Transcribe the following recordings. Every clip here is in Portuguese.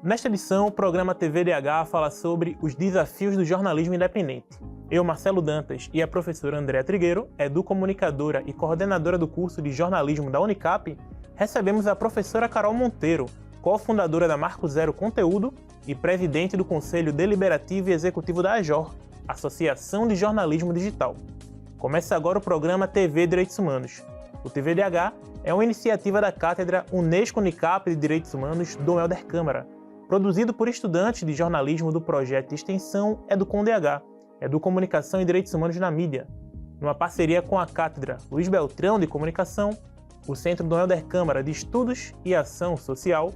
Nesta edição, o programa TVDH fala sobre os desafios do jornalismo independente. Eu, Marcelo Dantas, e a professora Andréa Trigueiro, educomunicadora e coordenadora do curso de jornalismo da Unicap, recebemos a professora Carol Monteiro, cofundadora da Marco Zero Conteúdo e presidente do Conselho Deliberativo e Executivo da AJOR, Associação de Jornalismo Digital. Começa agora o programa TV Direitos Humanos. O TVDH é uma iniciativa da Cátedra Unesco-Unicap de Direitos Humanos Dom Helder Câmara, produzido por estudantes de jornalismo do projeto de extensão EducomDH, Educomunicação e Direitos Humanos na Mídia, numa parceria com a Cátedra Luiz Beltrão de Comunicação, o Centro Dom Helder Câmara de Estudos e Ação Social,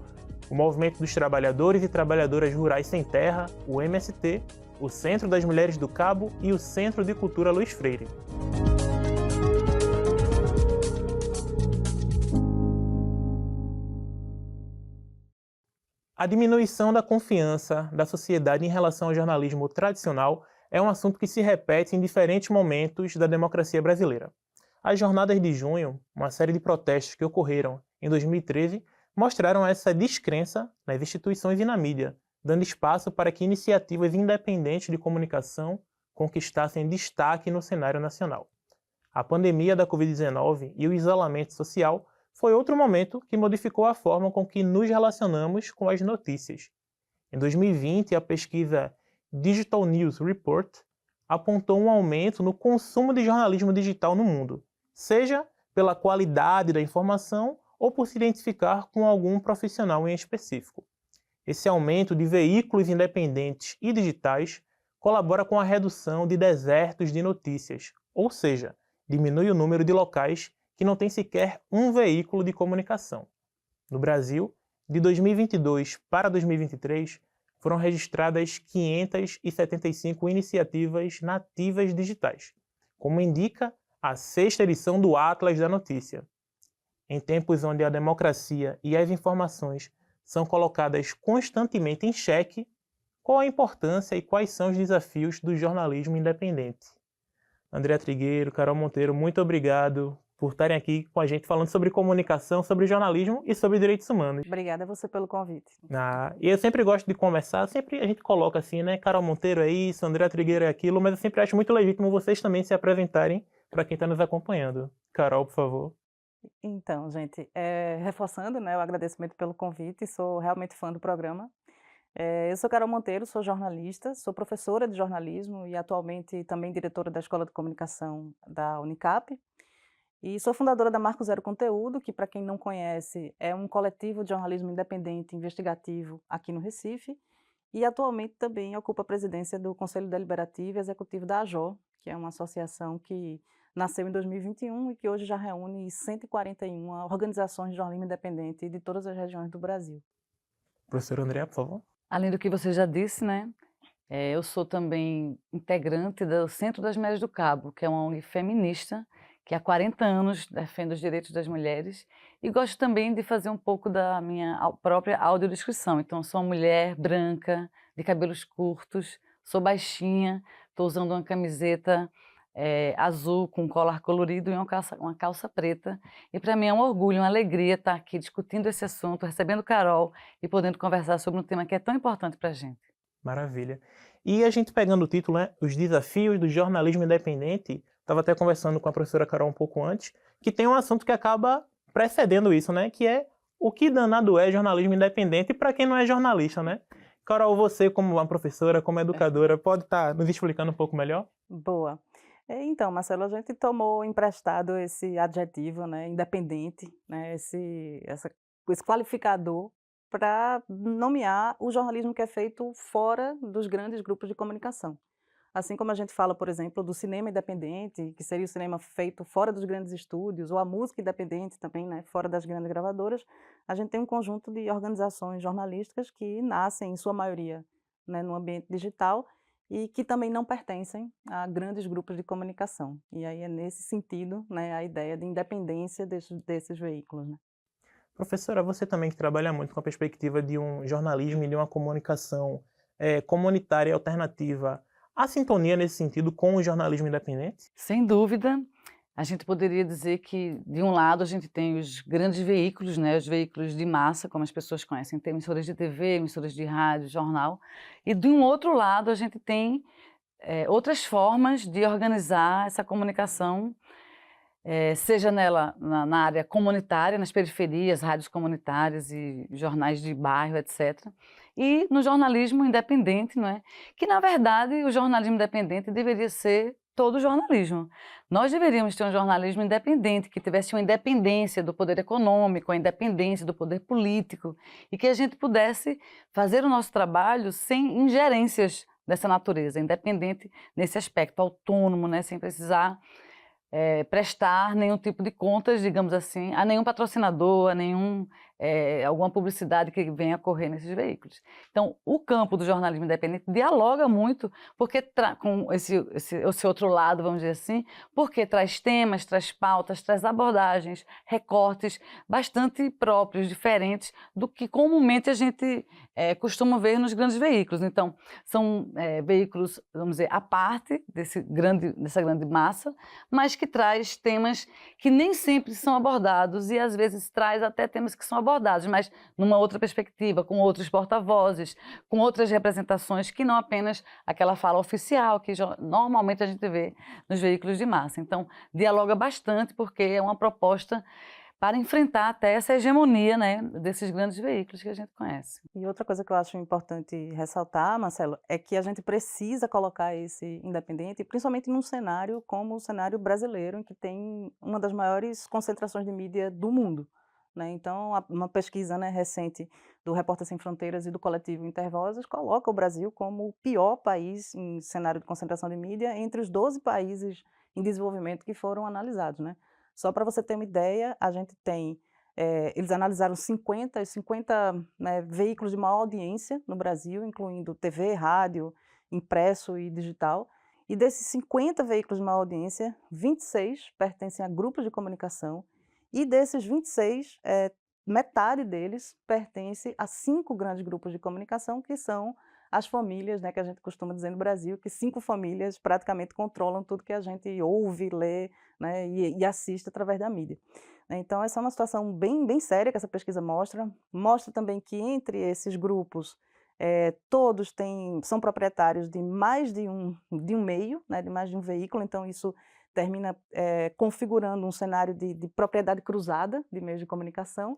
o Movimento dos Trabalhadores e Trabalhadoras Rurais Sem Terra, o MST, o Centro das Mulheres do Cabo e o Centro de Cultura Luiz Freire. A diminuição da confiança da sociedade em relação ao jornalismo tradicional é um assunto que se repete em diferentes momentos da democracia brasileira. As Jornadas de Junho, uma série de protestos que ocorreram em 2013, mostraram essa descrença nas instituições e na mídia, dando espaço para que iniciativas independentes de comunicação conquistassem destaque no cenário nacional. A pandemia da Covid-19 e o isolamento social foi outro momento que modificou a forma com que nos relacionamos com as notícias. Em 2020, a pesquisa Digital News Report apontou um aumento no consumo de jornalismo digital no mundo, seja pela qualidade da informação ou por se identificar com algum profissional em específico. Esse aumento de veículos independentes e digitais colabora com a redução de desertos de notícias, ou seja, diminui o número de locais que não tem sequer um veículo de comunicação. No Brasil, de 2022 para 2023, foram registradas 575 iniciativas nativas digitais, como indica a 6ª edição do Atlas da Notícia. Em tempos onde a democracia e as informações são colocadas constantemente em xeque, qual a importância e quais são os desafios do jornalismo independente? Andréa Trigueiro, Carol Monteiro, muito obrigado por estarem aqui com a gente falando sobre comunicação, sobre jornalismo e sobre direitos humanos. Obrigada a você pelo convite. E eu sempre gosto de conversar, sempre a gente coloca assim, né? Carol Monteiro é isso, Andréa Trigueiro é aquilo, mas eu sempre acho muito legítimo vocês também se apresentarem para quem está nos acompanhando. Carol, por favor. Então, gente, reforçando, né, o agradecimento pelo convite, sou realmente fã do programa. Eu sou Carol Monteiro, sou jornalista, sou professora de jornalismo e atualmente também diretora da Escola de Comunicação da Unicap. E sou fundadora da Marco Zero Conteúdo, que, para quem não conhece, é um coletivo de jornalismo independente investigativo aqui no Recife. E atualmente também ocupo a presidência do Conselho Deliberativo e Executivo da AJOR, que é uma associação que nasceu em 2021 e que hoje já reúne 141 organizações de jornalismo independente de todas as regiões do Brasil. Professora Andréa, por favor. Além do que você já disse, né? Eu sou também integrante do Centro das Mulheres do Cabo, que é uma ONG feminista, que há 40 anos defende os direitos das mulheres, e gosto também de fazer um pouco da minha própria audiodescrição. Então, sou uma mulher branca, de cabelos curtos, sou baixinha, estou usando uma camiseta azul com colar colorido e uma calça preta. E para mim é um orgulho, uma alegria estar aqui discutindo esse assunto, recebendo Carol e podendo conversar sobre um tema que é tão importante para a gente. Maravilha. E a gente pegando o título, né, Os Desafios do Jornalismo Independente, estava até conversando com a professora Carol um pouco antes, que tem um assunto que acaba precedendo isso, né, que é o que danado é jornalismo independente para quem não é jornalista, né? Carol, você como uma professora, como educadora, pode estar nos explicando um pouco melhor? Boa. Então, Marcelo, a gente tomou emprestado esse adjetivo, né, independente, né, esse qualificador para nomear o jornalismo que é feito fora dos grandes grupos de comunicação. Assim como a gente fala, por exemplo, do cinema independente, que seria o cinema feito fora dos grandes estúdios, ou a música independente também, né, fora das grandes gravadoras, a gente tem um conjunto de organizações jornalísticas que nascem, em sua maioria, né, no ambiente digital e que também não pertencem a grandes grupos de comunicação. E aí é nesse sentido, né, a ideia de independência desses veículos, né. Professora, você também que trabalha muito com a perspectiva de um jornalismo e de uma comunicação comunitária e alternativa, há sintonia nesse sentido com o jornalismo independente? Sem dúvida, a gente poderia dizer que, de um lado, a gente tem os grandes veículos, né, os veículos de massa, como as pessoas conhecem, tem emissoras de TV, emissoras de rádio, jornal, e de um outro lado a gente tem outras formas de organizar essa comunicação, seja na área comunitária, nas periferias, rádios comunitárias e jornais de bairro, etc. E no jornalismo independente, não é? Que, na verdade, o jornalismo independente deveria ser todo o jornalismo. Nós deveríamos ter um jornalismo independente, que tivesse uma independência do poder econômico, a independência do poder político, e que a gente pudesse fazer o nosso trabalho sem ingerências dessa natureza, independente nesse aspecto, autônomo, né? Sem precisar prestar nenhum tipo de contas, digamos assim, a nenhum patrocinador, alguma publicidade que venha a correr nesses veículos. Então, o campo do jornalismo independente dialoga muito porque com esse outro lado, vamos dizer assim, porque traz temas, traz pautas, traz abordagens, recortes bastante próprios, diferentes do que comumente a gente costuma ver nos grandes veículos. Então, são veículos, vamos dizer, à parte dessa grande massa, mas que traz temas que nem sempre são abordados e às vezes traz até temas que são abordados, mas numa outra perspectiva, com outros porta-vozes, com outras representações que não apenas aquela fala oficial que normalmente a gente vê nos veículos de massa. Então, dialoga bastante porque é uma proposta para enfrentar até essa hegemonia, né, desses grandes veículos que a gente conhece. E outra coisa que eu acho importante ressaltar, Marcelo, é que a gente precisa colocar esse independente, principalmente num cenário como o cenário brasileiro, em que tem uma das maiores concentrações de mídia do mundo, né? Então, uma pesquisa, né, recente do Repórter Sem Fronteiras e do coletivo Intervozes coloca o Brasil como o pior país em cenário de concentração de mídia entre os 12 países em desenvolvimento que foram analisados, né? Só para você ter uma ideia, a gente tem, eles analisaram 50, né, veículos de maior audiência no Brasil, incluindo TV, rádio, impresso e digital. E desses 50 veículos de maior audiência, 26 pertencem a grupos de comunicação. E desses 26, metade deles pertence a 5 grandes grupos de comunicação, que são as famílias, né, que a gente costuma dizer no Brasil, que 5 famílias praticamente controlam tudo que a gente ouve, lê, né, e assiste através da mídia. Então, essa é uma situação bem, bem séria que essa pesquisa mostra. Mostra também que entre esses grupos, todos são proprietários de mais de um meio, né, de mais de um veículo, então isso termina configurando um cenário de propriedade cruzada de meios de comunicação.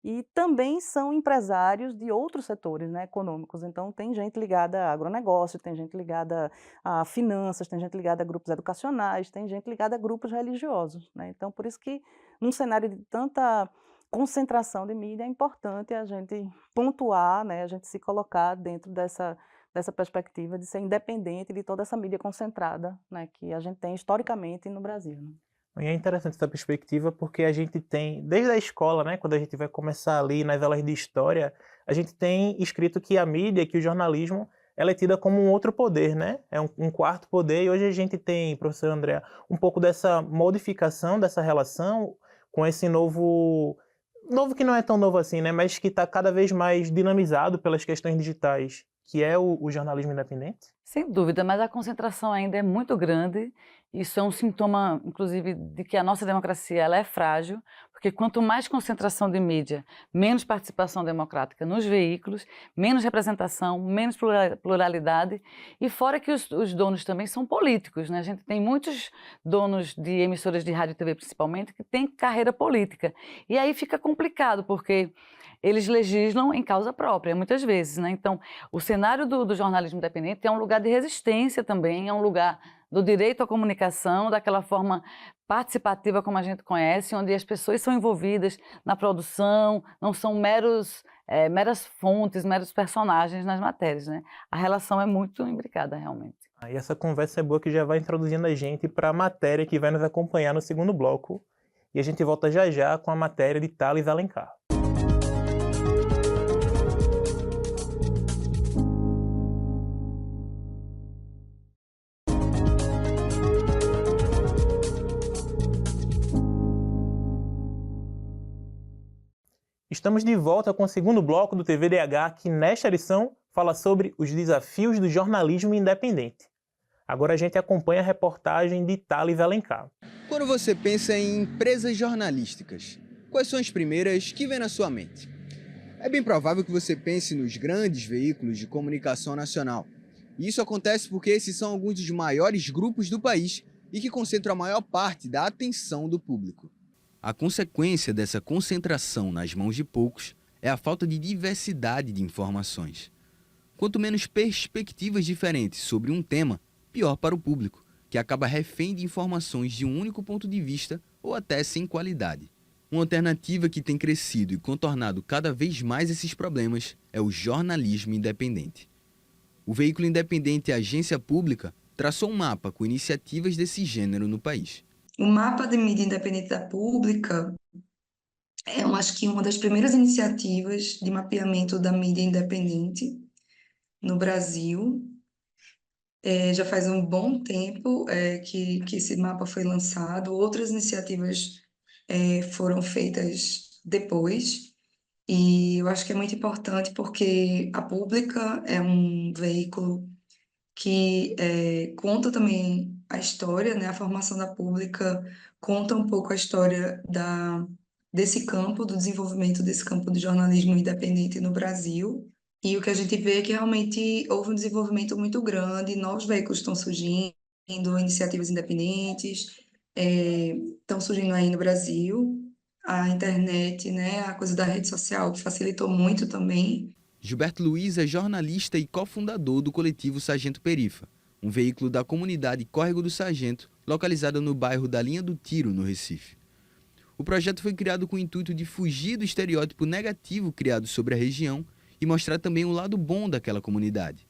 E também são empresários de outros setores, né, econômicos. Então, tem gente ligada a agronegócio, tem gente ligada a finanças, tem gente ligada a grupos educacionais, tem gente ligada a grupos religiosos, né? Então, por isso que, num cenário de tanta concentração de mídia, é importante a gente pontuar, né, a gente se colocar dentro dessa perspectiva de ser independente de toda essa mídia concentrada, né, que a gente tem historicamente no Brasil, né? E é interessante essa perspectiva porque a gente tem, desde a escola, né, quando a gente vai começar ali nas aulas de história, a gente tem escrito que a mídia, que o jornalismo, ela é tida como um outro poder, né? É um quarto poder, e hoje a gente tem, professor André, um pouco dessa modificação dessa relação com esse novo que não é tão novo assim, né, mas que está cada vez mais dinamizado pelas questões digitais, que é o jornalismo independente? Sem dúvida, mas a concentração ainda é muito grande. Isso é um sintoma, inclusive, de que a nossa democracia ela é frágil, porque quanto mais concentração de mídia, menos participação democrática nos veículos, menos representação, menos pluralidade, e fora que os donos também são políticos, né? A gente tem muitos donos de emissoras de rádio e TV, principalmente, que têm carreira política. E aí fica complicado, porque eles legislam em causa própria, muitas vezes, né? Então, o cenário do jornalismo independente é um lugar de resistência também, é um lugar do direito à comunicação, daquela forma participativa como a gente conhece, onde as pessoas são envolvidas na produção, não são meras fontes, meros personagens nas matérias, né? A relação é muito imbricada, realmente. E essa conversa é boa que já vai introduzindo a gente para a matéria que vai nos acompanhar no segundo bloco, e a gente volta já já com a matéria de Thales Alencar. Estamos de volta com o segundo bloco do TVDH, que nesta edição fala sobre os desafios do jornalismo independente. Agora a gente acompanha a reportagem de Thales Alencar. Quando você pensa em empresas jornalísticas, quais são as primeiras que vêm na sua mente? É bem provável que você pense nos grandes veículos de comunicação nacional. E isso acontece porque esses são alguns dos maiores grupos do país e que concentram a maior parte da atenção do público. A consequência dessa concentração nas mãos de poucos é a falta de diversidade de informações. Quanto menos perspectivas diferentes sobre um tema, pior para o público, que acaba refém de informações de um único ponto de vista ou até sem qualidade. Uma alternativa que tem crescido e contornado cada vez mais esses problemas é o jornalismo independente. O veículo independente Agência Pública traçou um mapa com iniciativas desse gênero no país. O mapa de mídia independente da Pública é, acho que, uma das primeiras iniciativas de mapeamento da mídia independente no Brasil. Já faz um bom tempo que esse mapa foi lançado. Outras iniciativas foram feitas depois. E eu acho que é muito importante porque a Pública é um veículo que conta também a história, né? A formação da Pública conta um pouco a história desse campo, do desenvolvimento desse campo de jornalismo independente no Brasil. E o que a gente vê é que realmente houve um desenvolvimento muito grande, novos veículos estão surgindo, iniciativas independentes estão surgindo aí no Brasil. A internet, né, a coisa da rede social facilitou muito também. Gilberto Luiz é jornalista e cofundador do coletivo Sargento Perifa, um veículo da comunidade Córrego do Sargento, localizada no bairro da Linha do Tiro, no Recife. O projeto foi criado com o intuito de fugir do estereótipo negativo criado sobre a região e mostrar também o lado bom daquela comunidade.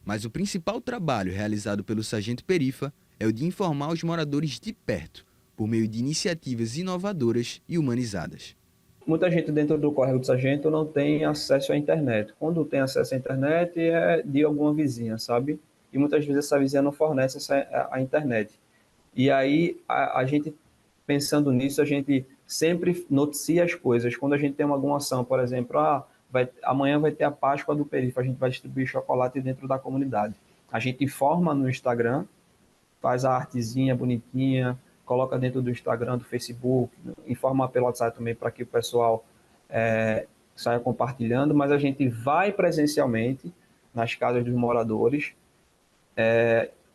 Mas o principal trabalho realizado pelo Sargento Perifa é o de informar os moradores de perto, por meio de iniciativas inovadoras e humanizadas. Muita gente dentro do Córrego do Sargento não tem acesso à internet. Quando tem acesso à internet é de alguma vizinha, sabe? E muitas vezes essa vizinha não fornece a internet. E aí a gente, pensando nisso, a gente sempre noticia as coisas. Quando a gente tem alguma ação, por exemplo, amanhã vai ter a Páscoa do Perifa, a gente vai distribuir chocolate dentro da comunidade. A gente informa no Instagram, faz a artezinha bonitinha, coloca dentro do Instagram, do Facebook, informa pelo WhatsApp também para que o pessoal saia compartilhando, mas a gente vai presencialmente nas casas dos moradores,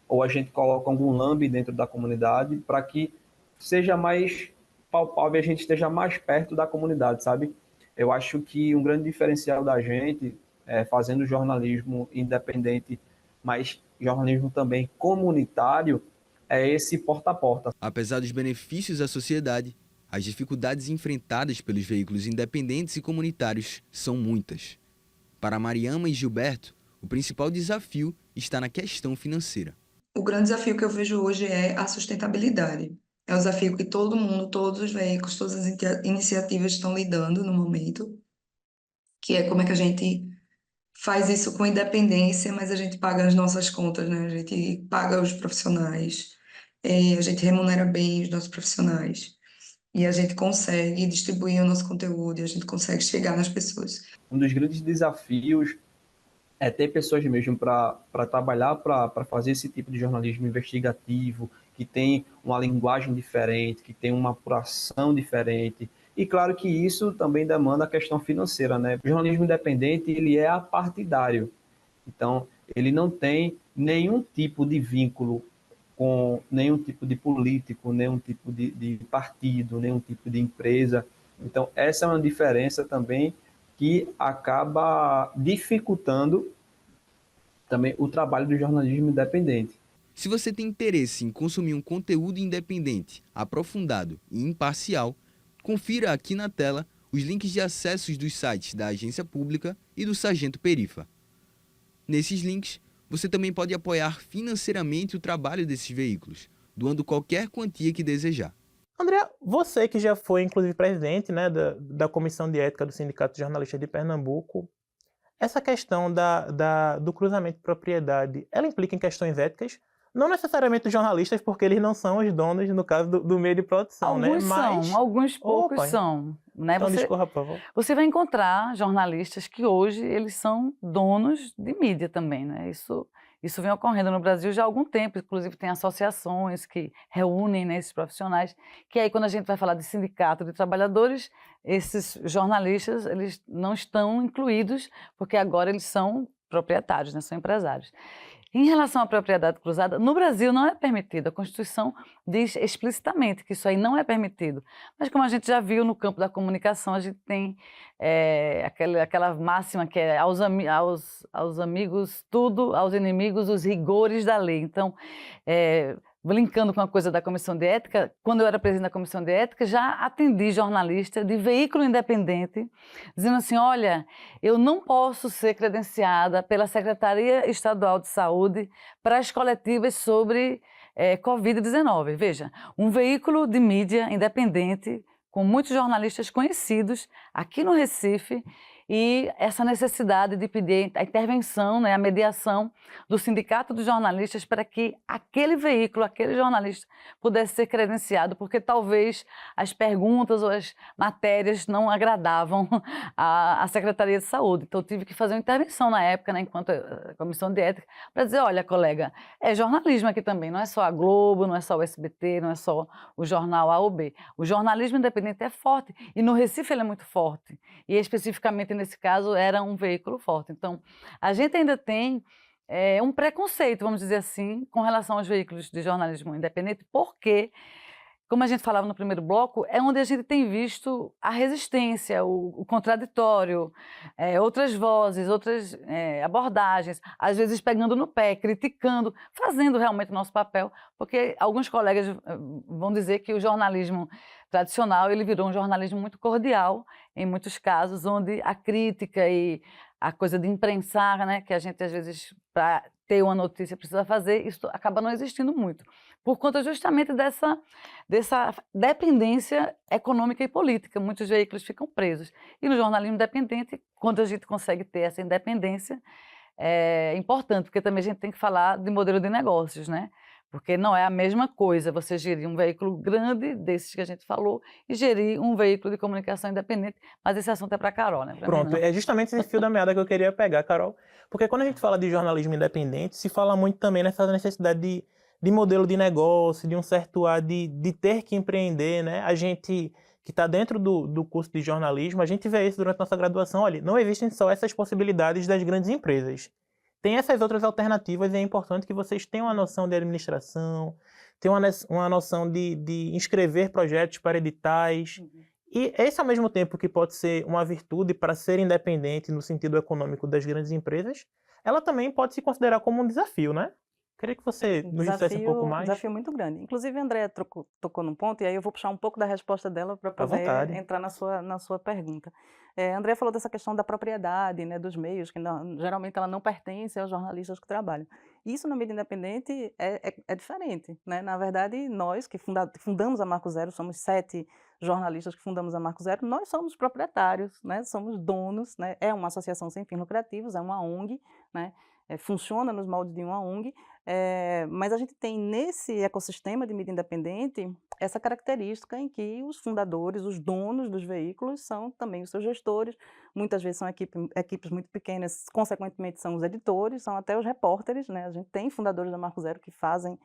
ou a gente coloca algum lambe dentro da comunidade para que seja mais palpável e a gente esteja mais perto da comunidade, sabe? Eu acho que um grande diferencial da gente, fazendo jornalismo independente, mas jornalismo também comunitário, é esse porta a porta. Apesar dos benefícios à sociedade, as dificuldades enfrentadas pelos veículos independentes e comunitários são muitas. Para Mariama e Gilberto, o principal desafio está na questão financeira. O grande desafio que eu vejo hoje é a sustentabilidade. É o desafio que todo mundo, todos os veículos, todas as iniciativas estão lidando no momento, que é como é que a gente faz isso com independência, mas a gente paga as nossas contas, né? A gente paga os profissionais, a gente remunera bem os nossos profissionais e a gente consegue distribuir o nosso conteúdo e a gente consegue chegar nas pessoas. Um dos grandes desafios é ter pessoas mesmo para trabalhar, para fazer esse tipo de jornalismo investigativo, que tem uma linguagem diferente, que tem uma apuração diferente. E claro que isso também demanda a questão financeira, né? O jornalismo independente, ele é apartidário. Então, ele não tem nenhum tipo de vínculo com nenhum tipo de político, nenhum tipo de partido, nenhum tipo de empresa. Então, essa é uma diferença também que acaba dificultando também o trabalho do jornalismo independente. Se você tem interesse em consumir um conteúdo independente, aprofundado e imparcial, confira aqui na tela os links de acessos dos sites da Agência Pública e do Sargento Perifa. Nesses links, você também pode apoiar financeiramente o trabalho desses veículos, doando qualquer quantia que desejar. André, você que já foi, inclusive, presidente, né, da Comissão de Ética do Sindicato de Jornalistas de Pernambuco, essa questão do cruzamento de propriedade, ela implica em questões éticas? Não necessariamente os jornalistas, porque eles não são os donos, no caso do meio de produção, Alguns né? Mas... são, alguns poucos Opa, são. Né? Então, discorra, por favor. Você vai encontrar jornalistas que hoje eles são donos de mídia também, né? Isso vem ocorrendo no Brasil já há algum tempo, inclusive tem associações que reúnem, né, esses profissionais, que aí quando a gente vai falar de sindicato de trabalhadores, esses jornalistas, eles não estão incluídos, porque agora eles são proprietários, né, são empresários. Em relação à propriedade cruzada, no Brasil não é permitido, a Constituição diz explicitamente que isso aí não é permitido. Mas como a gente já viu no campo da comunicação, a gente tem aquela máxima que é aos amigos tudo, aos inimigos os rigores da lei. Então, brincando com a coisa da Comissão de Ética, quando eu era presidente da Comissão de Ética, já atendi jornalista de veículo independente, dizendo assim, olha, eu não posso ser credenciada pela Secretaria Estadual de Saúde para as coletivas sobre Covid-19. Veja, um veículo de mídia independente, com muitos jornalistas conhecidos aqui no Recife, e essa necessidade de pedir a intervenção, né, a mediação do Sindicato dos Jornalistas para que aquele veículo, aquele jornalista pudesse ser credenciado, porque talvez as perguntas ou as matérias não agradavam à Secretaria de Saúde. Então, eu tive que fazer uma intervenção na época, né, enquanto Comissão de Ética, para dizer, olha, colega, é jornalismo aqui também, não é só a Globo, não é só o SBT, não é só o jornal A ou B. O jornalismo independente é forte, e no Recife ele é muito forte, e especificamente nesse caso, era um veículo forte. Então, a gente ainda tem um preconceito, vamos dizer assim, com relação aos veículos de jornalismo independente, porque, como a gente falava no primeiro bloco, é onde a gente tem visto a resistência, o contraditório, outras vozes, outras abordagens, às vezes pegando no pé, criticando, fazendo realmente o nosso papel, porque alguns colegas vão dizer que o jornalismo tradicional, ele virou um jornalismo muito cordial, em muitos casos, onde a crítica e a coisa de imprensar, né, que a gente às vezes, para ter uma notícia, precisa fazer, isso acaba não existindo muito, por conta justamente dessa dependência econômica e política. Muitos veículos ficam presos. E no jornalismo independente, quando a gente consegue ter essa independência, é importante, porque também a gente tem que falar de modelo de negócios, né? Porque não é a mesma coisa você gerir um veículo grande, desses que a gente falou, e gerir um veículo de comunicação independente. Mas esse assunto é para a Carol, né? Pra mim, Pronto, não. é justamente esse fio da meada que eu queria pegar, Carol. Porque quando a gente fala de jornalismo independente, se fala muito também nessa necessidade de modelo de negócio, de um certo ar de ter que empreender, né? A gente que está dentro do curso de jornalismo, a gente vê isso durante a nossa graduação. Olha, não existem só essas possibilidades das grandes empresas. Tem essas outras alternativas e é importante que vocês tenham uma noção de administração, tenham uma noção de inscrever projetos para editais. E esse, ao mesmo tempo que pode ser uma virtude para ser independente no sentido econômico das grandes empresas, ela também pode se considerar como um desafio, né? Queria que você nos dissesse um pouco mais. Desafio muito grande. Inclusive, a Andréa tocou num ponto, e aí eu vou puxar um pouco da resposta dela para À poder vontade. entrar na sua pergunta. A Andréa falou dessa questão da propriedade, né, dos meios, que geralmente ela não pertence aos jornalistas que trabalham. Isso na mídia independente é diferente, né? Na verdade, nós que fundamos a Marco Zero, somos 7 jornalistas que fundamos a Marco Zero, nós somos proprietários, né? Somos donos, né? É uma associação sem fins lucrativos, é uma ONG, né? Funciona nos moldes de uma ONG, mas a gente tem nesse ecossistema de mídia independente essa característica em que os fundadores, os donos dos veículos são também os seus gestores, muitas vezes são equipes muito pequenas, consequentemente são os editores, são até os repórteres, né? A gente tem fundadores da Marco Zero que fazem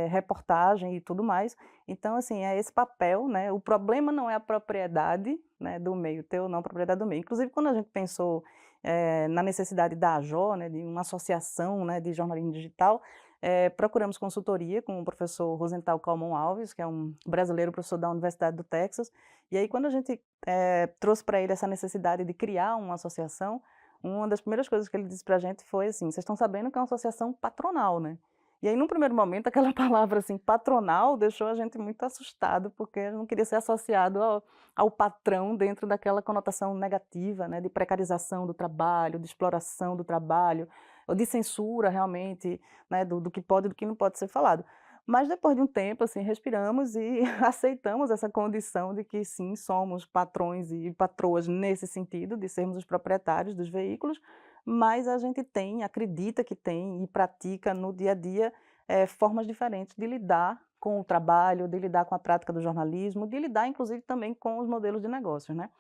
reportagem e tudo mais. Então, assim, é esse papel, né? O problema não é a propriedade, né, do meio, ter ou não a propriedade do meio. Inclusive, quando a gente pensou na necessidade da AJO, né, de uma associação, né, de jornalismo digital, procuramos consultoria com o professor Rosenthal Calmon Alves, que é um brasileiro professor da Universidade do Texas, e aí quando a gente trouxe para ele essa necessidade de criar uma associação, uma das primeiras coisas que ele disse para a gente foi assim, vocês estão sabendo que é uma associação patronal, né? E aí, num primeiro momento, aquela palavra assim, patronal, deixou a gente muito assustado, porque não queria ser associado ao patrão dentro daquela conotação negativa, né, de precarização do trabalho, de exploração do trabalho, ou de censura, realmente, né, do que pode e do que não pode ser falado. Mas depois de um tempo, assim, respiramos e aceitamos essa condição de que, sim, somos patrões e patroas nesse sentido, de sermos os proprietários dos veículos, mas a gente acredita que tem e pratica no dia a dia formas diferentes de lidar com o trabalho, de lidar com a prática do jornalismo, de lidar, inclusive, também com os modelos de negócios, né?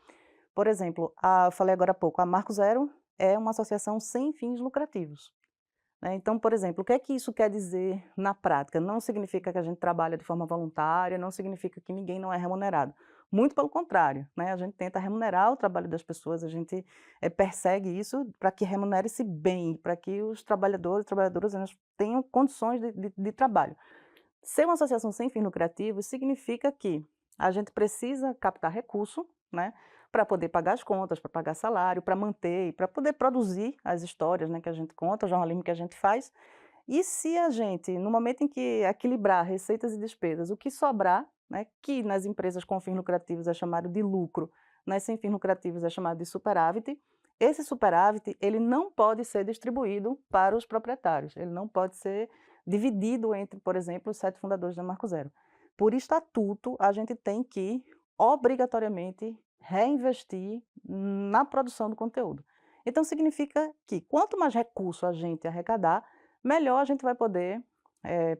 Por exemplo, eu falei agora há pouco, a Marco Zero é uma associação sem fins lucrativos. né. Então, por exemplo, o que é que isso quer dizer na prática? Não significa que a gente trabalha de forma voluntária, não significa que ninguém não é remunerado. Muito pelo contrário, né, a gente tenta remunerar o trabalho das pessoas, a gente, persegue isso para que remunere-se bem, para que os trabalhadores e trabalhadoras elas tenham condições de trabalho. Ser uma associação sem fins lucrativos significa que a gente precisa captar recurso, né, para poder pagar as contas, para pagar salário, para manter e para poder produzir as histórias, né, que a gente conta, o jornalismo que a gente faz. E se a gente, no momento em que equilibrar receitas e despesas, o que sobrar, né, que nas empresas com fins lucrativos é chamado de lucro, nas sem fins lucrativos é chamado de superávit, esse superávit ele não pode ser distribuído para os proprietários, ele não pode ser dividido entre, por exemplo, os 7 fundadores da Marco Zero. Por estatuto, a gente tem que, obrigatoriamente, reinvestir na produção do conteúdo. Então significa que quanto mais recurso a gente arrecadar, melhor a gente vai poder,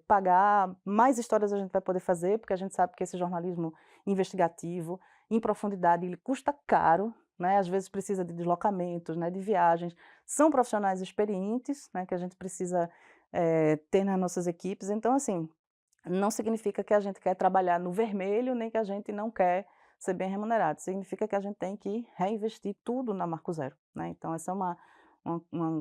pagar, mais histórias a gente vai poder fazer, porque a gente sabe que esse jornalismo investigativo, em profundidade, ele custa caro, né, às vezes precisa de deslocamentos, né, de viagens. São profissionais experientes, né, que a gente precisa, ter nas nossas equipes. Então, assim, não significa que a gente quer trabalhar no vermelho, nem que a gente não quer ser bem remunerado. Significa que a gente tem que reinvestir tudo na Marco Zero, né. Então essa é uma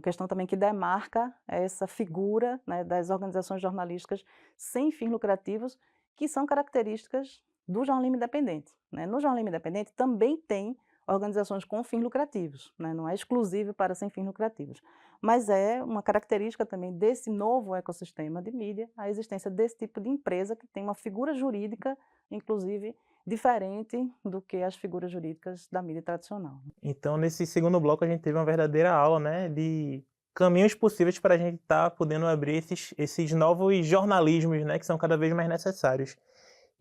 questão também que demarca essa figura, né, das organizações jornalísticas sem fins lucrativos, que são características do jornalismo independente, né. No jornalismo independente também tem organizações com fins lucrativos, né, não é exclusivo para sem fins lucrativos, mas é uma característica também desse novo ecossistema de mídia, a existência desse tipo de empresa que tem uma figura jurídica, inclusive, diferente do que as figuras jurídicas da mídia tradicional. Então, nesse segundo bloco, a gente teve uma verdadeira aula, né, de caminhos possíveis para a gente estar podendo abrir esses novos jornalismos, né, que são cada vez mais necessários.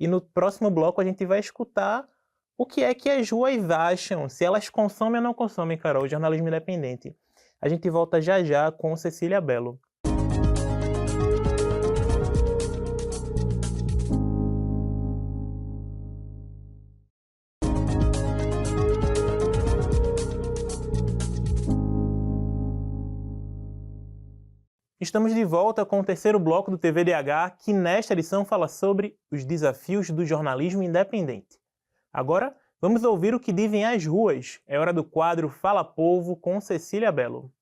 E no próximo bloco a gente vai escutar o que é que as ruas acham, se elas consomem ou não consomem, Carol, o jornalismo independente. A gente volta já já com Cecília Bello. Estamos de volta com o terceiro bloco do TVDH, que nesta edição fala sobre os desafios do jornalismo independente. Agora, vamos ouvir o que dizem as ruas. É hora do quadro Fala Povo com Cecília Bello.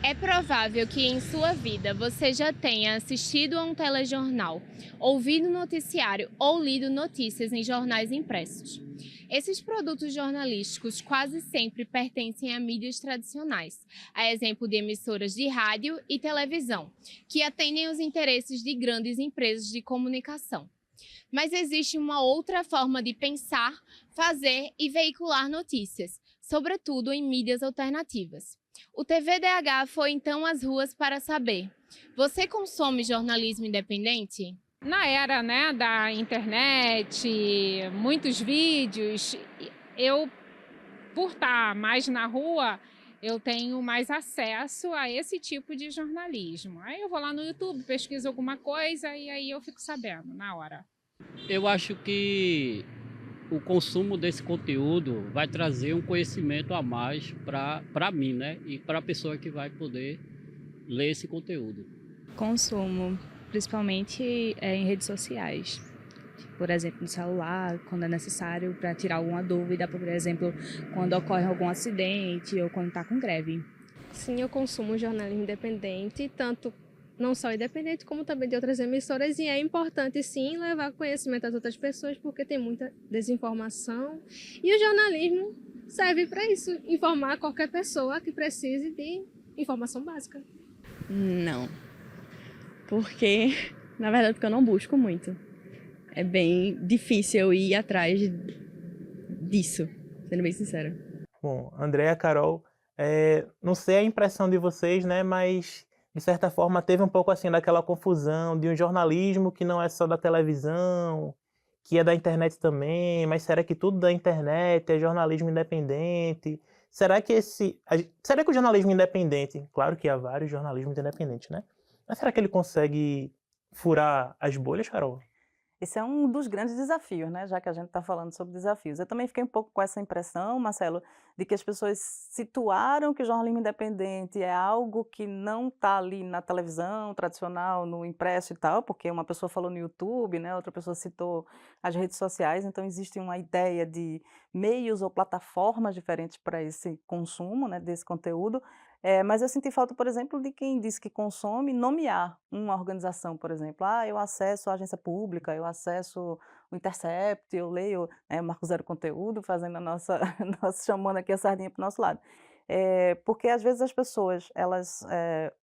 É provável que em sua vida você já tenha assistido a um telejornal, ouvido noticiário ou lido notícias em jornais impressos. Esses produtos jornalísticos quase sempre pertencem a mídias tradicionais, a exemplo de emissoras de rádio e televisão, que atendem os interesses de grandes empresas de comunicação. Mas existe uma outra forma de pensar, fazer e veicular notícias, sobretudo em mídias alternativas. O TVDH foi então às ruas para saber: você consome jornalismo independente? Na era, né, da internet, muitos vídeos, eu, por estar mais na rua, eu tenho mais acesso a esse tipo de jornalismo. Aí eu vou lá no YouTube, pesquiso alguma coisa e aí eu fico sabendo na hora. Eu acho que o consumo desse conteúdo vai trazer um conhecimento a mais para mim, né? E para a pessoa que vai poder ler esse conteúdo. Consumo, principalmente em redes sociais. Por exemplo, no celular, quando é necessário para tirar alguma dúvida, por exemplo, quando ocorre algum acidente ou quando está com greve. Sim, eu consumo jornalismo independente, tanto não só independente, como também de outras emissoras, e é importante, sim, levar conhecimento às outras pessoas, porque tem muita desinformação, e o jornalismo serve para isso, informar qualquer pessoa que precise de informação básica. Não, na verdade, eu não busco muito. É bem difícil eu ir atrás disso, sendo bem sincera. Bom, Andréa, Carol, não sei a impressão de vocês, né, mas de certa forma teve um pouco assim daquela confusão de um jornalismo que não é só da televisão, que é da internet também, mas será que tudo da internet é jornalismo independente? Será que o jornalismo independente, claro que há vários jornalismos independentes, né? Mas será que ele consegue furar as bolhas, Carol? Esse é um dos grandes desafios, né, já que a gente está falando sobre desafios. Eu também fiquei um pouco com essa impressão, Marcelo, de que as pessoas situaram que o jornalismo independente é algo que não está ali na televisão tradicional, no impresso e tal, porque uma pessoa falou no YouTube, né, outra pessoa citou as redes sociais, então existe uma ideia de meios ou plataformas diferentes para esse consumo, né, desse conteúdo. Mas eu senti falta, por exemplo, de quem diz que consome nomear uma organização, por exemplo. Eu acesso a agência pública, eu acesso o Intercept, eu leio, Marco Zero Conteúdo, fazendo a nossa, chamando aqui a sardinha para o nosso lado. Porque às vezes as pessoas, elas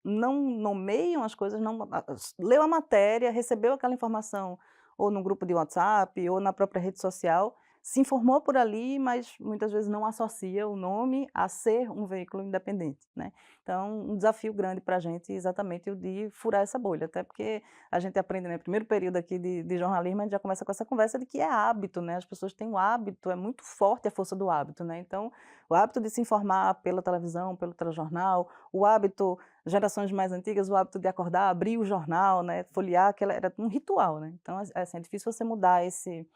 não nomeiam as coisas, não, leu a matéria, recebeu aquela informação ou no grupo de WhatsApp ou na própria rede social, se informou por ali, mas muitas vezes não associa o nome a ser um veículo independente, né. Então, um desafio grande para a gente exatamente o de furar essa bolha, até porque a gente aprende, né, primeiro período aqui de jornalismo, a gente já começa com essa conversa de que é hábito, né, as pessoas têm o hábito, é muito forte a força do hábito, né, então, o hábito de se informar pela televisão, pelo telejornal, o hábito, gerações mais antigas, o hábito de acordar, abrir o jornal, né, folhear, aquela era um ritual, né, então, assim, é difícil você mudar esse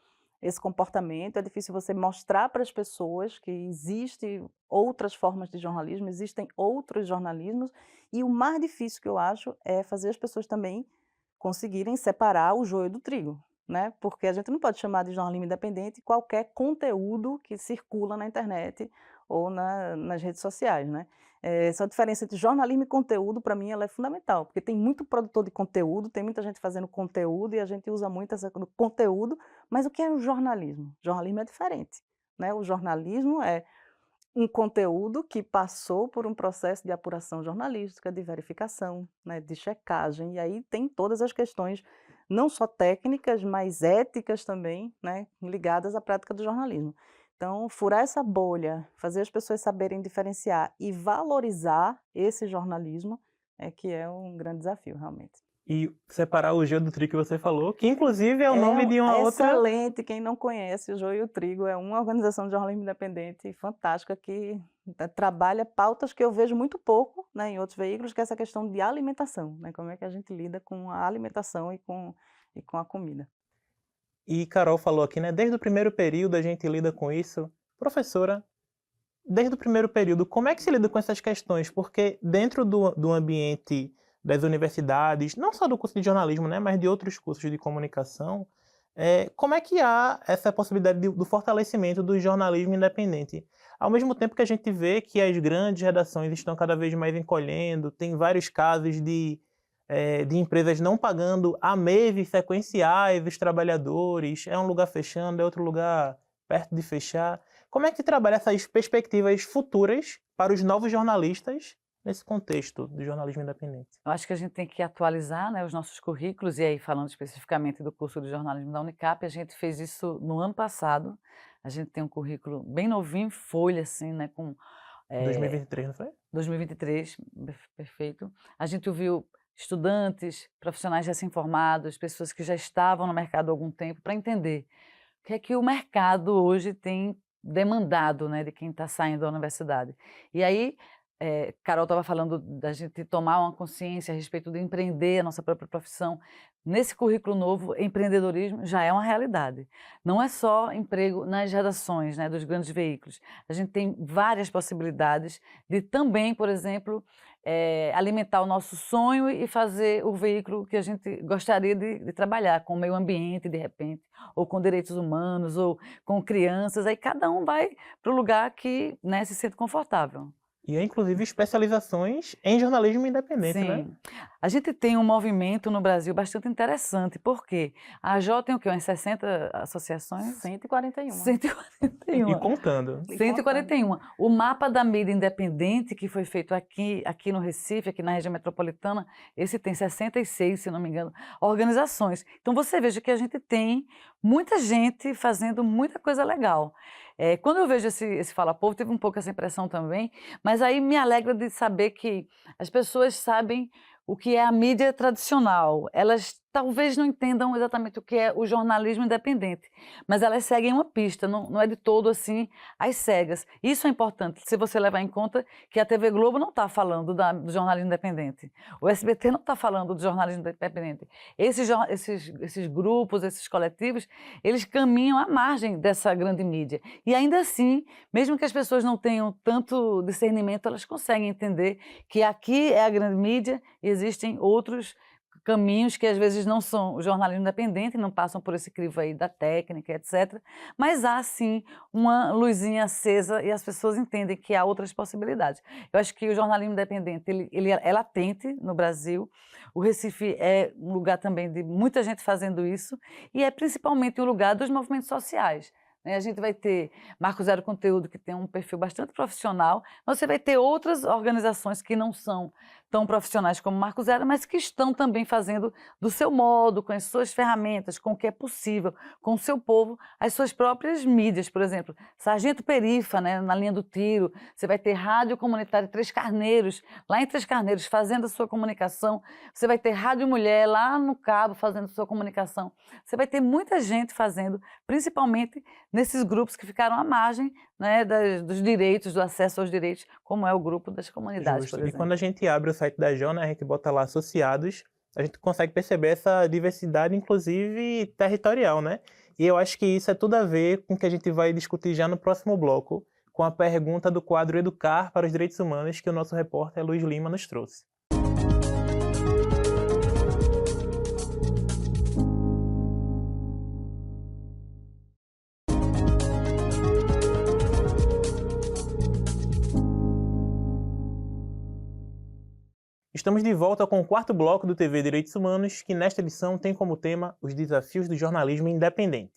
comportamento, é difícil você mostrar para as pessoas que existem outras formas de jornalismo, existem outros jornalismos, e o mais difícil que eu acho é fazer as pessoas também conseguirem separar o joio do trigo, né? Porque a gente não pode chamar de jornalismo independente qualquer conteúdo que circula na internet ou nas redes sociais, né? Essa diferença entre jornalismo e conteúdo, para mim, ela é fundamental, porque tem muito produtor de conteúdo, tem muita gente fazendo conteúdo e a gente usa muito essa do conteúdo, mas o que é o jornalismo? Jornalismo é diferente, né? O jornalismo é um conteúdo que passou por um processo de apuração jornalística, de verificação, né, de checagem, e aí tem todas as questões, não só técnicas, mas éticas também, né, ligadas à prática do jornalismo. Então, furar essa bolha, fazer as pessoas saberem diferenciar e valorizar esse jornalismo é que é um grande desafio, realmente. E separar o joio do trigo que você falou, que inclusive é o nome de uma outra... Excelente, quem não conhece, o Joio e o Trigo é uma organização de jornalismo independente fantástica que trabalha pautas que eu vejo muito pouco, né, em outros veículos, que é essa questão de alimentação, né, como é que a gente lida com a alimentação e com a comida. E Carol falou aqui, né, desde o primeiro período a gente lida com isso. Professora, desde o primeiro período, como é que se lida com essas questões? Porque dentro do ambiente das universidades, não só do curso de jornalismo, né, mas de outros cursos de comunicação, como é que há essa possibilidade do fortalecimento do jornalismo independente? Ao mesmo tempo que a gente vê que as grandes redações estão cada vez mais encolhendo, tem vários casos de empresas não pagando há meses sequenciais os trabalhadores, é um lugar fechando, é outro lugar perto de fechar. Como é que trabalha essas perspectivas futuras para os novos jornalistas nesse contexto do jornalismo independente? Eu acho que a gente tem que atualizar, né, os nossos currículos, e aí falando especificamente do curso de jornalismo da Unicap, a gente fez isso no ano passado. A gente tem um currículo bem novinho, folha assim, né, com... 2023, não foi? 2023, perfeito. A gente ouviu estudantes, profissionais recém-formados, pessoas que já estavam no mercado há algum tempo, para entender o que é que o mercado hoje tem demandado, né, de quem está saindo da universidade. E aí, Carol estava falando da gente tomar uma consciência a respeito de empreender a nossa própria profissão. Nesse currículo novo, empreendedorismo já é uma realidade. Não é só emprego nas redações, né, dos grandes veículos. A gente tem várias possibilidades de também, por exemplo, alimentar o nosso sonho e fazer o veículo que a gente gostaria de trabalhar, com o meio ambiente, de repente, ou com direitos humanos, ou com crianças. Aí cada um vai para o lugar que, né, se sente confortável. E inclusive especializações em jornalismo independente, Sim. né? A gente tem um movimento no Brasil bastante interessante, porque a AJ tem o quê? Umas 60 associações? 141. 141. E contando. 141. O mapa da mídia independente, que foi feito aqui no Recife, aqui na região metropolitana, esse tem 66, se não me engano, organizações. Então você veja que a gente tem muita gente fazendo muita coisa legal. Quando eu vejo esse Fala Povo, tive um pouco essa impressão também, mas aí me alegra de saber que as pessoas sabem o que é a mídia tradicional. Elas talvez não entendam exatamente o que é o jornalismo independente, mas elas seguem uma pista, não é de todo assim às cegas. Isso é importante, se você levar em conta que a TV Globo não está falando do jornalismo independente, o SBT não está falando do jornalismo independente. Esses grupos, esses coletivos, eles caminham à margem dessa grande mídia. E ainda assim, mesmo que as pessoas não tenham tanto discernimento, elas conseguem entender que aqui é a grande mídia e existem outros caminhos que às vezes não são o jornalismo independente, não passam por esse crivo aí da técnica, etc. Mas há sim uma luzinha acesa e as pessoas entendem que há outras possibilidades. Eu acho que o jornalismo independente ele é latente no Brasil. O Recife é um lugar também de muita gente fazendo isso e é principalmente um lugar dos movimentos sociais. A gente vai ter Marco Zero Conteúdo, que tem um perfil bastante profissional, mas você vai ter outras organizações que não são tão profissionais como Marco Zero, mas que estão também fazendo do seu modo, com as suas ferramentas, com o que é possível, com o seu povo, as suas próprias mídias, por exemplo. Sargento Perifa, né, na linha do tiro, você vai ter Rádio Comunitária Três Carneiros, lá em Três Carneiros, fazendo a sua comunicação, você vai ter Rádio Mulher, lá no Cabo, fazendo a sua comunicação. Você vai ter muita gente fazendo, principalmente nesses grupos que ficaram à margem, né, dos direitos, do acesso aos direitos, como é o grupo das comunidades, Justo. por E exemplo. quando a gente abre o site da JON, né, a gente bota lá associados, a gente consegue perceber essa diversidade, inclusive territorial, né? E eu acho que isso é tudo a ver com o que a gente vai discutir já no próximo bloco, com a pergunta do quadro Educar para os Direitos Humanos, que o nosso repórter Luiz Lima nos trouxe. Estamos de volta com o quarto bloco do TV Direitos Humanos, que nesta edição tem como tema os desafios do jornalismo independente.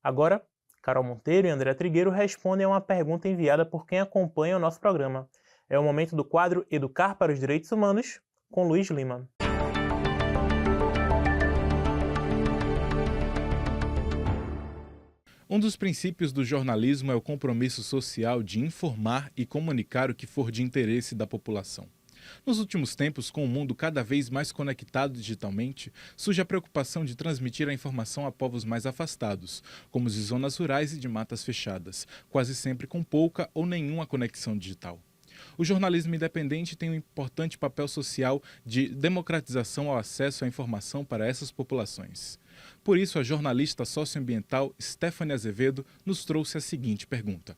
Agora, Carol Monteiro e André Trigueiro respondem a uma pergunta enviada por quem acompanha o nosso programa. É o momento do quadro Educar para os Direitos Humanos, com Luiz Lima. Um dos princípios do jornalismo é o compromisso social de informar e comunicar o que for de interesse da população. Nos últimos tempos, com o mundo cada vez mais conectado digitalmente, surge a preocupação de transmitir a informação a povos mais afastados, como os de zonas rurais e de matas fechadas, quase sempre com pouca ou nenhuma conexão digital. O jornalismo independente tem um importante papel social de democratização ao acesso à informação para essas populações. Por isso, a jornalista socioambiental Stephanie Azevedo nos trouxe a seguinte pergunta.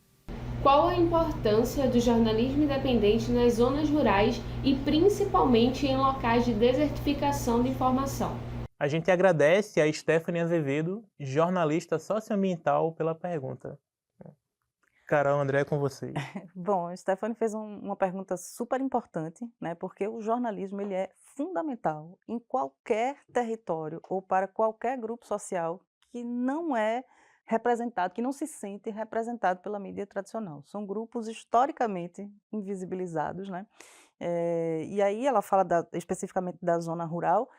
Qual a importância do jornalismo independente nas zonas rurais e principalmente em locais de desertificação de informação? A gente agradece a Stephanie Azevedo, jornalista socioambiental, pela pergunta. Carol, André, é com vocês. Bom, a Stephanie fez uma pergunta super importante, né? Porque o jornalismo ele é fundamental em qualquer território ou para qualquer grupo social que não é representado, que não se sente representado pela mídia tradicional. São grupos historicamente invisibilizados, né? E aí ela fala especificamente da zona rural,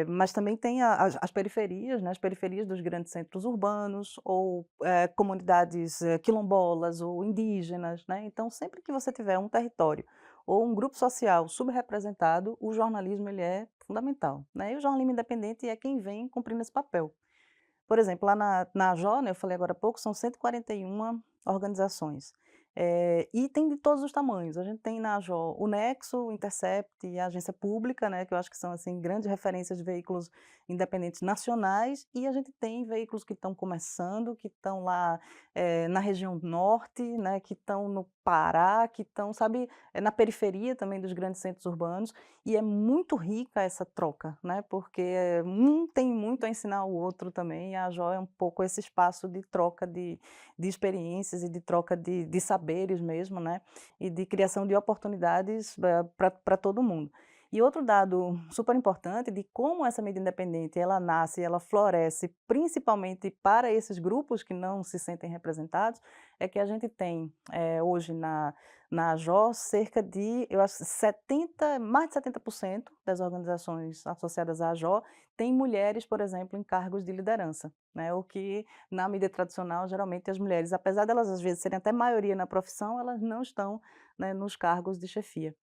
mas também tem as periferias, né? As periferias dos grandes centros urbanos ou comunidades quilombolas ou indígenas, né? Então, sempre que você tiver um território ou um grupo social subrepresentado, o jornalismo ele é fundamental, né? E o jornalismo independente é quem vem cumprindo esse papel. Por exemplo, lá na AJO, né, eu falei agora há pouco, são 141 organizações. E tem de todos os tamanhos. A gente tem na AJO o Nexo, o Intercept e a Agência Pública, né, que eu acho que são assim, grandes referências de veículos independentes nacionais, e a gente tem veículos que estão começando, que estão lá na região norte, né, que estão no Pará, que estão, sabe, na periferia também dos grandes centros urbanos, e é muito rica essa troca, né, porque um tem muito a ensinar ao outro também, e a AJO é um pouco esse espaço de troca de experiências e de troca de saberes mesmo, né, e de criação de oportunidades para todo mundo. E outro dado super importante de como essa mídia independente ela nasce, ela floresce principalmente para esses grupos que não se sentem representados, é que a gente tem hoje na AJO cerca de, eu acho, mais de 70% das organizações associadas à AJO têm mulheres, por exemplo, em cargos de liderança, né? O que na mídia tradicional, geralmente as mulheres, apesar delas às vezes serem até maioria na profissão, elas não estão, né, nos cargos de chefia.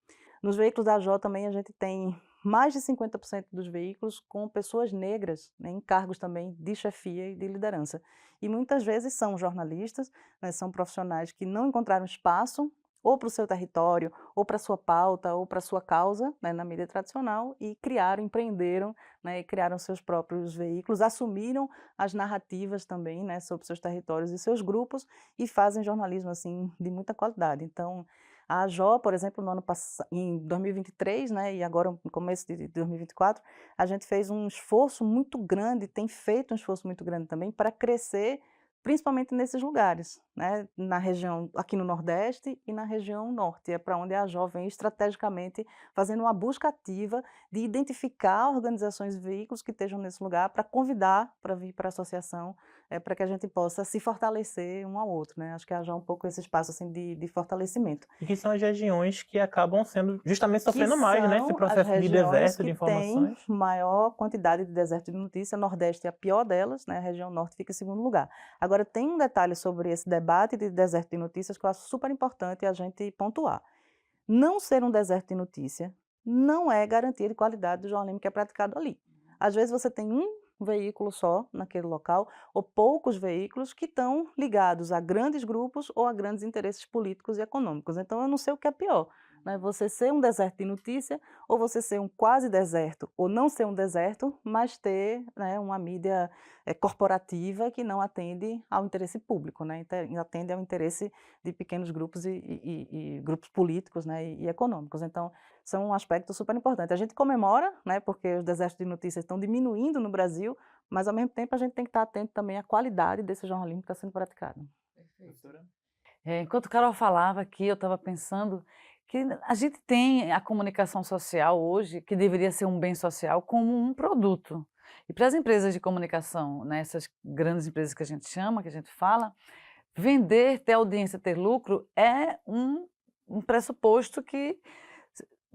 Nos veículos da AJO também a gente tem mais de 50% dos veículos com pessoas negras, né, em cargos também de chefia e de liderança. E muitas vezes são jornalistas, né, são profissionais que não encontraram espaço ou para o seu território, ou para a sua pauta, ou para a sua causa, né, na mídia tradicional, e criaram, empreenderam, né, e criaram seus próprios veículos, assumiram as narrativas também, né, sobre seus territórios e seus grupos, e fazem jornalismo assim de muita qualidade. Então, a AJO, por exemplo, no ano em 2023, né, e agora no começo de 2024, a gente fez um esforço muito grande, tem feito um esforço muito grande também para crescer, principalmente nesses lugares, né, na região, aqui no Nordeste e na região Norte, é para onde a AJO vem estrategicamente fazendo uma busca ativa de identificar organizações e veículos que estejam nesse lugar para convidar para vir para a associação, para que a gente possa se fortalecer um ao outro, né, acho que a AJO é um pouco esse espaço assim de fortalecimento. E que são as regiões que acabam sendo justamente Que sofrendo mais, né, esse são as processo de regiões deserto de que informações. têm maior quantidade de deserto de notícia, Nordeste é a pior delas, né, a região Norte fica em segundo lugar. Agora, tem um detalhe sobre esse debate de deserto de notícias que eu acho super importante a gente pontuar. Não ser um deserto de notícia não é garantia de qualidade do jornalismo que é praticado ali. Às vezes você tem um veículo só naquele local, ou poucos veículos que estão ligados a grandes grupos ou a grandes interesses políticos e econômicos. Então, eu não sei o que é pior, né? Você ser um deserto de notícia, ou você ser um quase deserto, ou não ser um deserto, mas ter, né, uma mídia corporativa que não atende ao interesse público, né? Atende ao interesse de pequenos grupos e grupos políticos, né, e econômicos. Então, são um aspecto super importante. A gente comemora, né, porque os desertos de notícias estão diminuindo no Brasil, mas ao mesmo tempo a gente tem que estar atento também à qualidade desse jornalismo que está sendo praticado. Enquanto Carol falava aqui, eu estava pensando que a gente tem a comunicação social hoje, que deveria ser um bem social, como um produto. E para as empresas de comunicação, né, essas grandes empresas que a gente chama, que a gente fala, vender, ter audiência, ter lucro é um pressuposto que,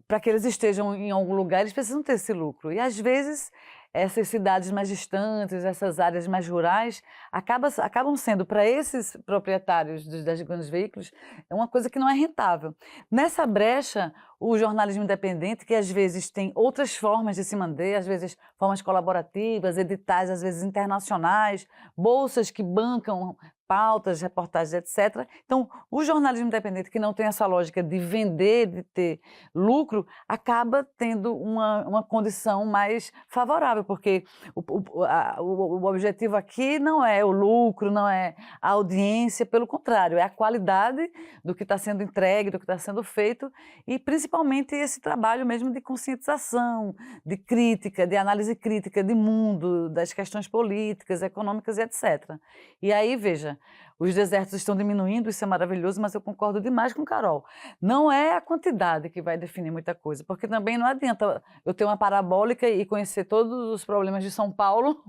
para que eles estejam em algum lugar, eles precisam ter esse lucro. E às vezes essas cidades mais distantes, essas áreas mais rurais, acabam sendo, para esses proprietários das grandes veículos, uma coisa que não é rentável. Nessa brecha, o jornalismo independente, que às vezes tem outras formas de se manter, às vezes formas colaborativas, editais, às vezes internacionais, bolsas que bancam pautas, reportagens, etc. Então, o jornalismo independente, que não tem essa lógica de vender, de ter lucro, acaba tendo uma condição mais favorável, porque o objetivo aqui não é o lucro, não é a audiência, pelo contrário, é a qualidade do que está sendo entregue, do que está sendo feito, e principalmente esse trabalho mesmo de conscientização, de crítica, de análise crítica de mundo, das questões políticas, econômicas e etc. E aí, veja, os desertos estão diminuindo, isso é maravilhoso, mas eu concordo demais com Carol. Não é a quantidade que vai definir muita coisa, porque também não adianta eu ter uma parabólica e conhecer todos os problemas de São Paulo,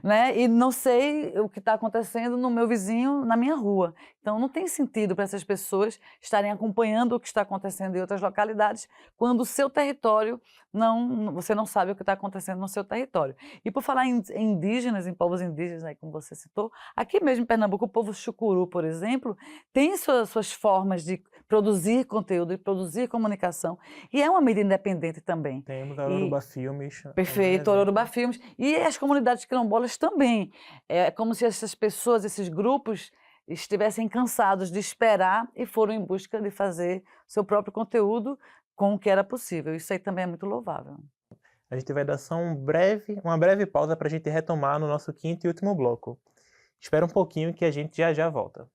né, e não sei o que está acontecendo no meu vizinho, na minha rua. Então, não tem sentido para essas pessoas estarem acompanhando o que está acontecendo em outras localidades, quando o seu território, você não sabe o que está acontecendo no seu território. E por falar em indígenas, em povos indígenas, aí, como você citou, aqui mesmo em Pernambuco, o povo chucuru, por exemplo, tem suas formas de produzir conteúdo, de produzir comunicação, e é uma mídia independente também. Temos a Yoruba Filmes. Perfeito, a Yoruba Filmes. E as comunidades quilombolas também. É como se essas pessoas, esses grupos, estivessem cansados de esperar e foram em busca de fazer seu próprio conteúdo com o que era possível. Isso aí também é muito louvável. A gente vai dar só uma breve pausa para a gente retomar no nosso quinto e último bloco. Espera um pouquinho que a gente já volta.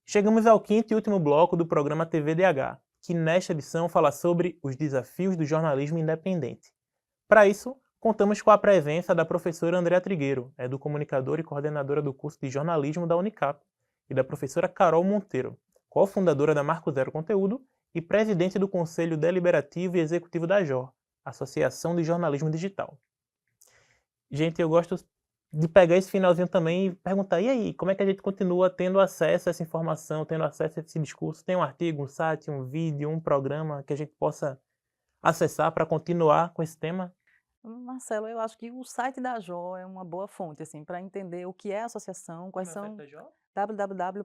Chegamos ao quinto e último bloco do programa TVDH, que nesta edição fala sobre os desafios do jornalismo independente. Para isso, contamos com a presença da professora Andréa Trigueiro, educomunicadora e coordenadora do curso de jornalismo da Unicap, e da professora Carol Monteiro, cofundadora da Marco Zero Conteúdo e presidente do Conselho Deliberativo e Executivo da AJOR, Associação de Jornalismo Digital. Gente, eu gosto de pegar esse finalzinho também e perguntar, e aí, como é que a gente continua tendo acesso a essa informação, tendo acesso a esse discurso? Tem um artigo, um site, um vídeo, um programa que a gente possa acessar para continuar com esse tema? Marcelo, eu acho que o site da AJO é uma boa fonte, assim, para entender o que é a associação, quais Como é o são site da JO? www.ajo.org.br.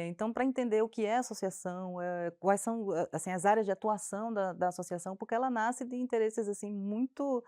Então, para entender o que é a associação, quais são assim, as áreas de atuação da associação, porque ela nasce de interesses assim, muito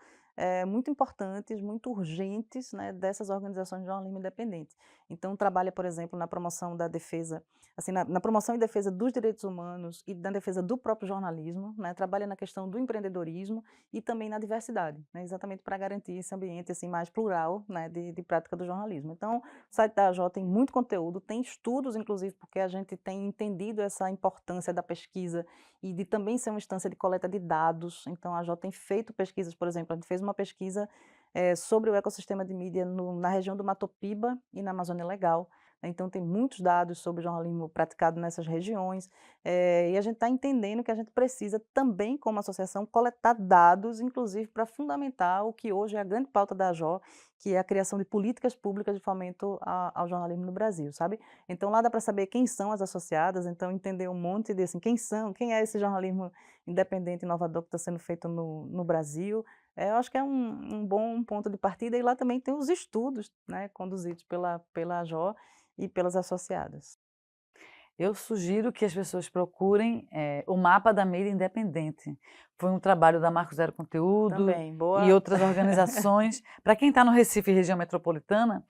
importantes, muito urgentes, né, dessas organizações de jornalismo independente. Então, trabalha, por exemplo, na promoção da defesa, assim, na promoção e defesa dos direitos humanos e na defesa do próprio jornalismo, né, trabalha na questão do empreendedorismo e também na diversidade, né, exatamente para garantir esse ambiente assim, mais plural, né, de prática do jornalismo. Então, o site da AJ tem muito conteúdo, tem estudos, inclusive, porque a gente tem entendido essa importância da pesquisa e de também ser uma instância de coleta de dados. Então, a AJ tem feito pesquisas, por exemplo, a gente fez uma pesquisa sobre o ecossistema de mídia na região do Mato Piba e na Amazônia Legal. Então, tem muitos dados sobre jornalismo praticado nessas regiões, e a gente está entendendo que a gente precisa também, como associação, coletar dados, inclusive para fundamentar o que hoje é a grande pauta da AJO, que é a criação de políticas públicas de fomento ao jornalismo no Brasil, sabe? Então, lá dá para saber quem são as associadas, então entender um monte de, assim, quem é esse jornalismo independente e inovador que está sendo feito no Brasil. Eu acho que é um bom ponto de partida, e lá também tem os estudos, né, conduzidos pela AJO e pelas associadas. Eu sugiro que as pessoas procurem o mapa da mídia independente. Foi um trabalho da Marco Zero Conteúdo Também, e boa. outras organizações. Para quem está no Recife e região metropolitana,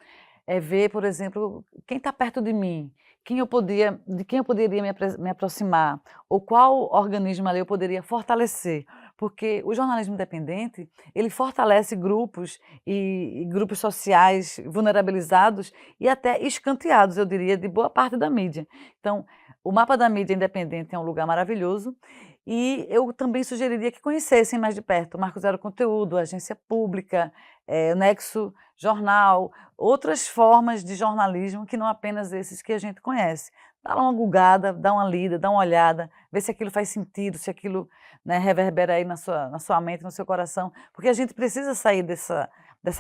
ver, por exemplo, quem está perto de mim, de quem eu poderia me aproximar, ou qual organismo ali eu poderia fortalecer. Porque o jornalismo independente, ele fortalece grupos e grupos sociais vulnerabilizados e até escanteados, eu diria, de boa parte da mídia. Então, o mapa da mídia independente é um lugar maravilhoso, e eu também sugeriria que conhecessem mais de perto o Marco Zero Conteúdo, a agência pública, o Nexo Jornal, outras formas de jornalismo que não apenas esses que a gente conhece. Dá lá uma gugada, dá uma lida, dá uma olhada, vê se aquilo faz sentido, se aquilo, né, reverbera aí na sua mente, no seu coração, porque a gente precisa sair dessa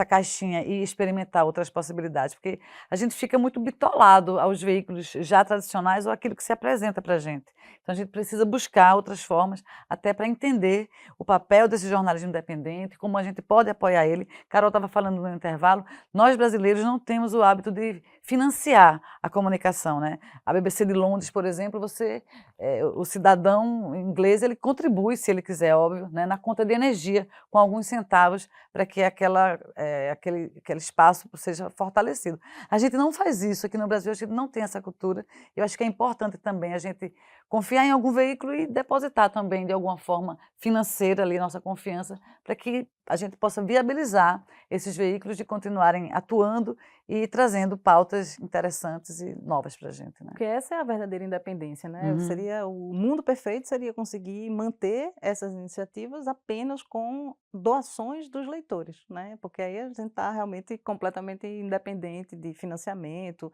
caixinha e experimentar outras possibilidades, porque a gente fica muito bitolado aos veículos já tradicionais ou aquilo que se apresenta para a gente. Então a gente precisa buscar outras formas, até para entender o papel desse jornalismo independente, como a gente pode apoiar ele. Carol estava falando no intervalo, nós brasileiros não temos o hábito de financiar a comunicação, né? A BBC de Londres, por exemplo, o cidadão inglês, ele contribui, se ele quiser, óbvio, né, na conta de energia, com alguns centavos, para que aquele espaço seja fortalecido. A gente não faz isso aqui no Brasil, a gente não tem essa cultura. Eu acho que é importante também a gente confiar em algum veículo e depositar também, de alguma forma financeira, ali, nossa confiança, para que a gente possa viabilizar esses veículos de continuarem atuando e trazendo pautas interessantes e novas para a gente, né? Porque essa é a verdadeira independência, né? Uhum. O mundo perfeito seria conseguir manter essas iniciativas apenas com doações dos leitores, né? Porque aí a gente está realmente completamente independente de financiamento,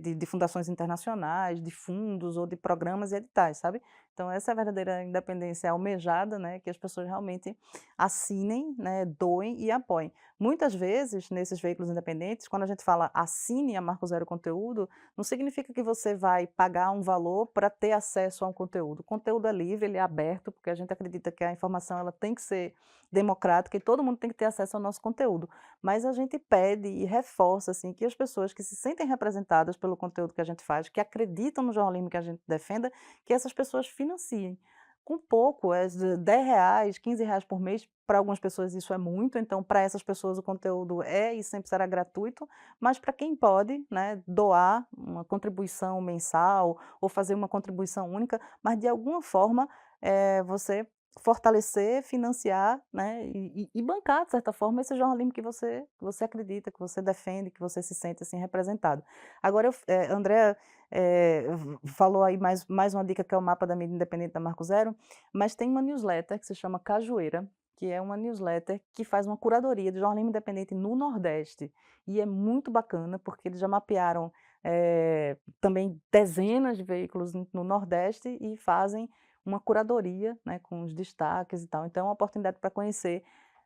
de fundações internacionais, de fundos ou de programas e editais, sabe? Então essa é a verdadeira independência almejada, né? Que as pessoas realmente assinem, né? Doem e apoiem. Muitas vezes, nesses veículos independentes, quando a gente fala assine a Marco Zero Conteúdo, não significa que você vai pagar um valor para ter acesso a um conteúdo. O conteúdo é livre, ele é aberto, porque a gente acredita que a informação ela tem que ser democrática e todo mundo tem que ter acesso ao nosso conteúdo. Mas a gente pede e reforça assim, que as pessoas que se sentem representadas pelo conteúdo que a gente faz, que acreditam no jornalismo que a gente defenda, que essas pessoas financiem. Com pouco, R$ 10, R$ 15 por mês, para algumas pessoas isso é muito, então para essas pessoas o conteúdo é e sempre será gratuito, mas para quem pode, né, doar uma contribuição mensal ou fazer uma contribuição única, mas de alguma forma você fortalecer, financiar, né, e bancar, de certa forma, esse jornalismo que você acredita, que você defende, que você se sente assim representado. Agora, André falou aí mais uma dica, que é o mapa da mídia independente da Marco Zero, mas tem uma newsletter que se chama Cajueira, que é uma newsletter que faz uma curadoria de jornalismo independente no Nordeste. E é muito bacana, porque eles já mapearam também dezenas de veículos no Nordeste e fazem uma curadoria, né, com os destaques e tal. Então é uma oportunidade para conhecer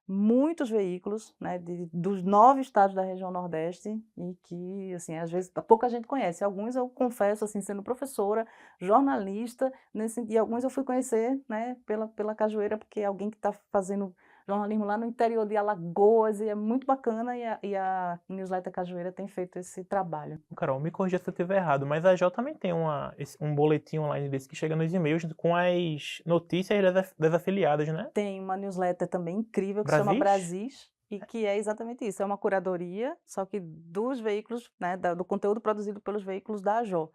muitos veículos, né, dos 9 estados da região Nordeste e que, assim, às vezes pouca gente conhece. Alguns eu confesso, assim, sendo professora, jornalista, e alguns eu fui conhecer, né, pela Cajueira, porque é alguém que está fazendo jornalismo lá no interior de Alagoas e é muito bacana e a newsletter Cajueira tem feito esse trabalho. Carol, me corrija se eu estiver errado, mas a Jo também tem um boletim online desse que chega nos e-mails com as notícias das afiliadas, né? Tem uma newsletter também incrível que se Brasis? chama Brasis e que é exatamente isso, é uma curadoria, só que dos veículos, né, do conteúdo produzido pelos veículos da AJO.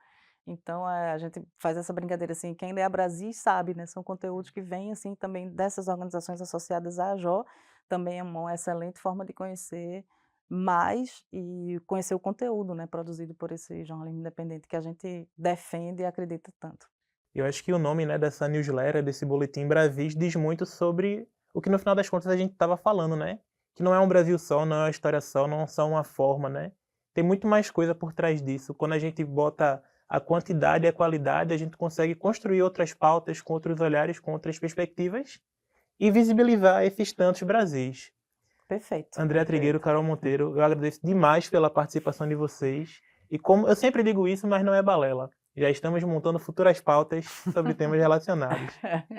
Então, a gente faz essa brincadeira assim, quem lê a Brasis sabe, né, são conteúdos que vêm assim também dessas organizações associadas à AJO, também é uma excelente forma de conhecer mais e conhecer o conteúdo, né, produzido por esse jornalismo independente que a gente defende e acredita tanto. Eu acho que o nome, né, dessa newsletter, desse boletim Brasis, diz muito sobre o que no final das contas a gente estava falando, né? Que não é um Brasil só, não é uma história só, não é só uma forma, né? Tem muito mais coisa por trás disso. Quando a gente bota a quantidade e a qualidade, a gente consegue construir outras pautas com outros olhares, com outras perspectivas e visibilizar esses tantos Brasis. Perfeito. Andréa Trigueiro, Carol Monteiro, eu agradeço demais pela participação de vocês. E como eu sempre digo isso, mas não é balela. Já estamos montando futuras pautas sobre temas relacionados.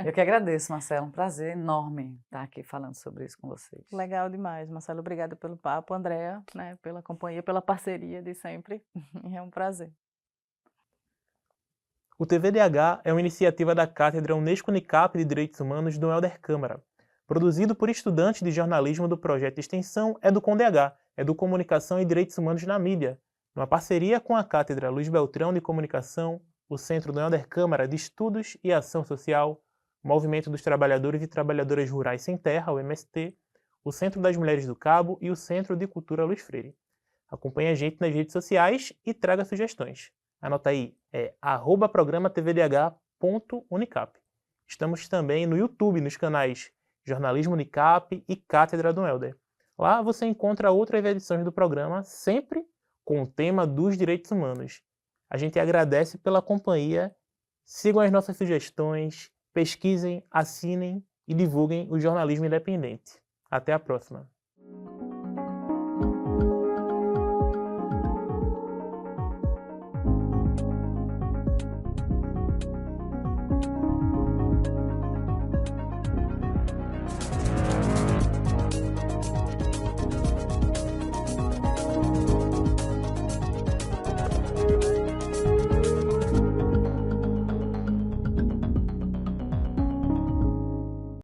Eu que agradeço, Marcelo. Um prazer enorme estar aqui falando sobre isso com vocês. Legal demais, Marcelo. Obrigada pelo papo. Andréa, né, pela companhia, pela parceria de sempre. É um prazer. O TVDH é uma iniciativa da Cátedra Unesco-Unicap de Direitos Humanos do Helder Câmara, produzido por estudantes de jornalismo do projeto de extensão EducomDH, Educomunicação e Direitos Humanos na Mídia, numa parceria com a Cátedra Luiz Beltrão de Comunicação, o Centro do Helder Câmara de Estudos e Ação Social, o Movimento dos Trabalhadores e Trabalhadoras Rurais Sem Terra, o MST, o Centro das Mulheres do Cabo e o Centro de Cultura Luiz Freire. Acompanhe a gente nas redes sociais e traga sugestões. Anota aí, é @programatvdh.unicap. Estamos também no YouTube, nos canais Jornalismo Unicap e Cátedra do Helder. Lá você encontra outras edições do programa, sempre com o tema dos direitos humanos. A gente agradece pela companhia, sigam as nossas sugestões, pesquisem, assinem e divulguem o jornalismo independente. Até a próxima!